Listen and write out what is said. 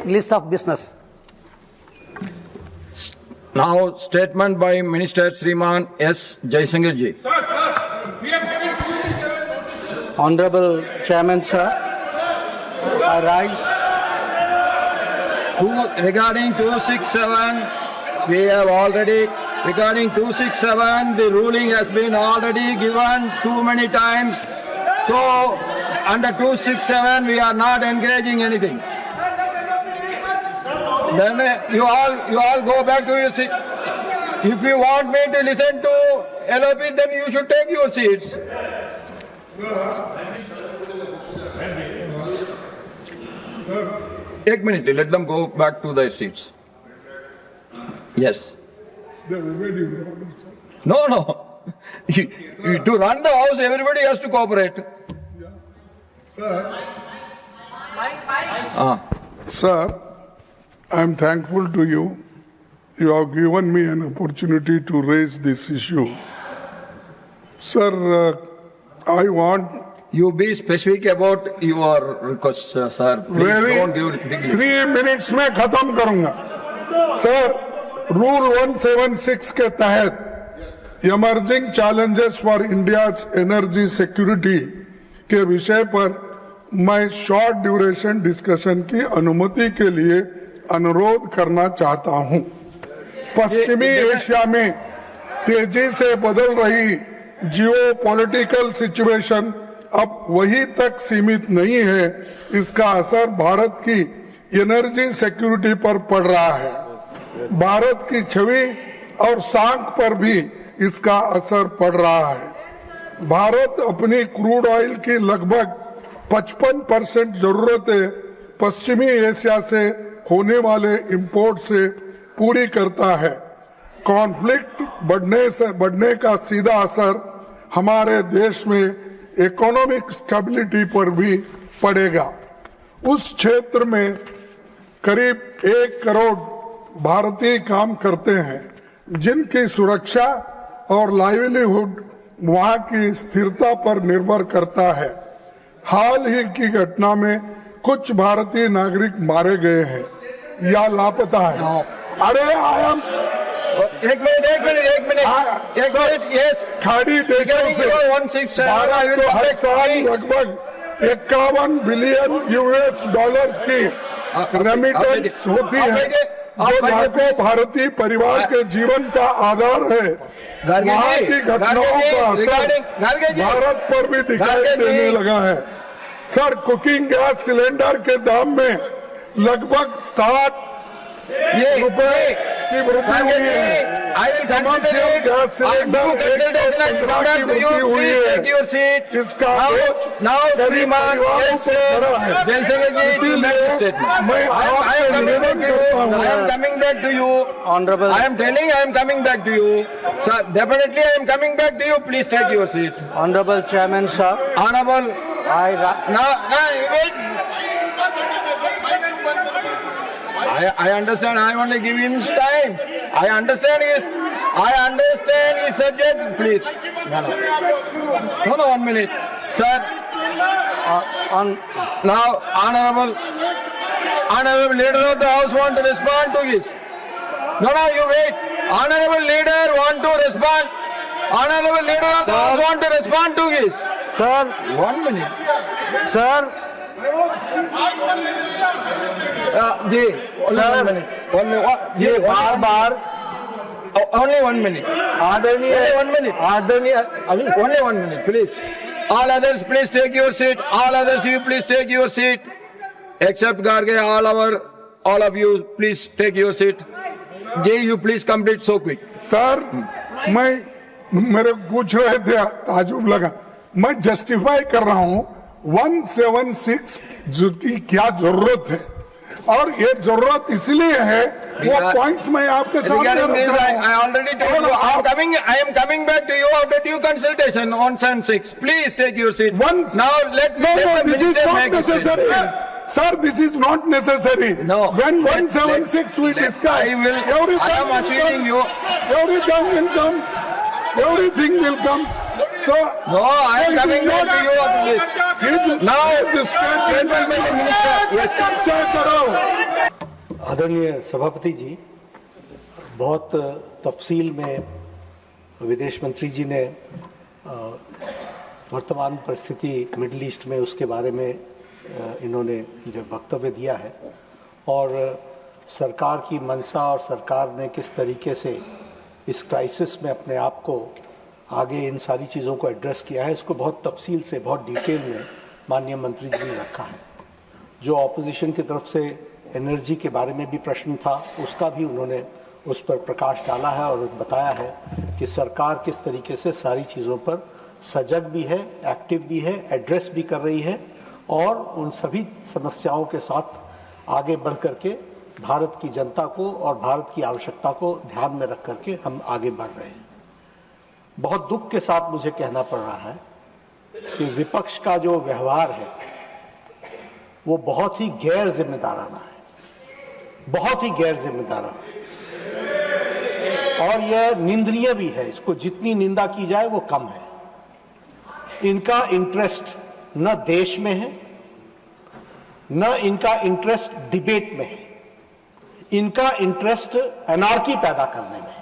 list of business. Now, statement by Minister Sriman S. Jaishankar ji. Sir, we have given 267 notices. Honorable Chairman, sir, I rise. Regarding 267, we have already, regarding 267, the ruling has been already given too many times. So, under 267, we are not encouraging anything. Then you all go back to your seat. If you want me to listen to LOP, then you should take your seats. Take a minute, let them go back to their seats. Yes. No. To run the house, everybody has to cooperate. Sir, I am thankful to you. You have given me an opportunity to raise this issue. Sir, I want... You be specific about your request, sir. Please don't give it big. 3 minutes में खत्म करूंगा. Sir, Rule 176 के तहत Emerging Challenges for India's Energy Security के विषय पर मैं short duration discussion की अनुमति के लिए अनुरोध करना चाहता हूं. पश्चिमी एशिया में तेजी से बदल रही जियोपॉलिटिकल सिचुएशन अब वहीं तक सीमित नहीं है. इसका असर भारत की एनर्जी सिक्योरिटी पर पड़ रहा है. भारत की छवि और साख पर भी इसका असर पड़ रहा है. भारत अपनी क्रूड ऑयल की लगभग 55% जरूरतें पश्चिमी एशिया से होने वाले इंपोर्ट से पूरी करता है. कॉन्फ्लिक्ट बढ़ने का सीधा असर हमारे देश में इकोनॉमिक स्टेबिलिटी पर भी पड़ेगा. उस क्षेत्र में करीब 1 करोड़ भारतीय काम करते हैं, जिनकी सुरक्षा और लाइवलीहुड वहां की स्थिरता पर निर्भर करता है. हाल ही की घटना में कुछ भारतीय नागरिक मारे गए हैं या लापता है. अरे आयाम एक मिनट, यस. खाड़ी देशों से भारत को हर साल लगभग 51 बिलियन US डॉलर्स की रेमिटेंस होती है, जो लाखों भारतीय परिवार के जीवन का आधार है. वहाँ की घटनाओं का असर भारत पर भी दिखाई देने लगा है. सर, कुकिंग गैस सिलेंडर के दाम में लगभग 60 रुपए की वृद्धि हुई है. कमर्शियल गैस सिलेंडर 115 की वृद्धि हुई है. इसका बोझ गरीब परिवारों पर पड़ा है. इसीलिए मैं आपसे निवेदन करता हूँ. I am coming back to you. Honorable. I am telling I am coming back to you. Sir, definitely I am coming back to you. Please take your seat. Honorable Chairman, sir, Honorable. wait. I understand. I only give him time. I understand his subject. Please. No, 1 minute, sir. Now, honorable leader of the house want to respond to this. No, you wait. Honorable leader want to respond. Honorable leader of the house want to respond to this. Sir, 1 minute. sir, जी, ये बार only 1 minute. आदरणीय Only 1 minute, please. All others, please take your seat. All others, you please take your seat. Except Garge, all of you, please take your seat. Jay, you please complete so quick. Sir, मेरे पूछ रहे थे, ताजुब लगा. मैं justify कर रहा हूँ 176 की क्या जरूरत है, और ये जरूरत इसलिए है, वो पॉइंट्स मैं आपके सामने रख रहा हूं. I already told you. I am coming back to you after due consultation on 176. Please take your seat. Now let this is not necessary. Sir, this is not necessary. No. When 176 we discuss, I am assuring you. Everything will come. So no, I am coming back to you after this. Now, the state minister, yes, check it out. आदरणीय सभापति जी, बहुत तफसील में विदेश मंत्री जी ने वर्तमान परिस्थिति मिडिल ईस्ट में उसके बारे में इन्होंने जो वक्तव्य दिया है और सरकार की मंशा और सरकार ने किस तरीके से इस क्राइसिस में अपने आप को आगे इन सारी चीज़ों को एड्रेस किया है, इसको बहुत तफसील से बहुत डिटेल में माननीय मंत्री जी ने रखा है। जो ऑपोजिशन की तरफ से एनर्जी के बारे में भी प्रश्न था, उसका भी उन्होंने उस पर प्रकाश डाला है और बताया है कि सरकार किस तरीके से सारी चीज़ों पर सजग भी है, एक्टिव भी है, एड्रेस भी कर रही है और उन सभी समस्याओं के साथ आगे बढ़ करके भारत की जनता को और भारत की आवश्यकता को ध्यान में रख करके हम आगे बढ़ रहे हैं। बहुत दुख के साथ मुझे कहना पड़ रहा है कि विपक्ष का जो व्यवहार है वो बहुत ही गैर जिम्मेदाराना है, बहुत ही गैर जिम्मेदाराना और यह निंदनीय भी है। इसको जितनी निंदा की जाए वो कम है। इनका इंटरेस्ट न देश में है, न इनका इंटरेस्ट डिबेट में है, इनका इंटरेस्ट एनार्की पैदा करने में है।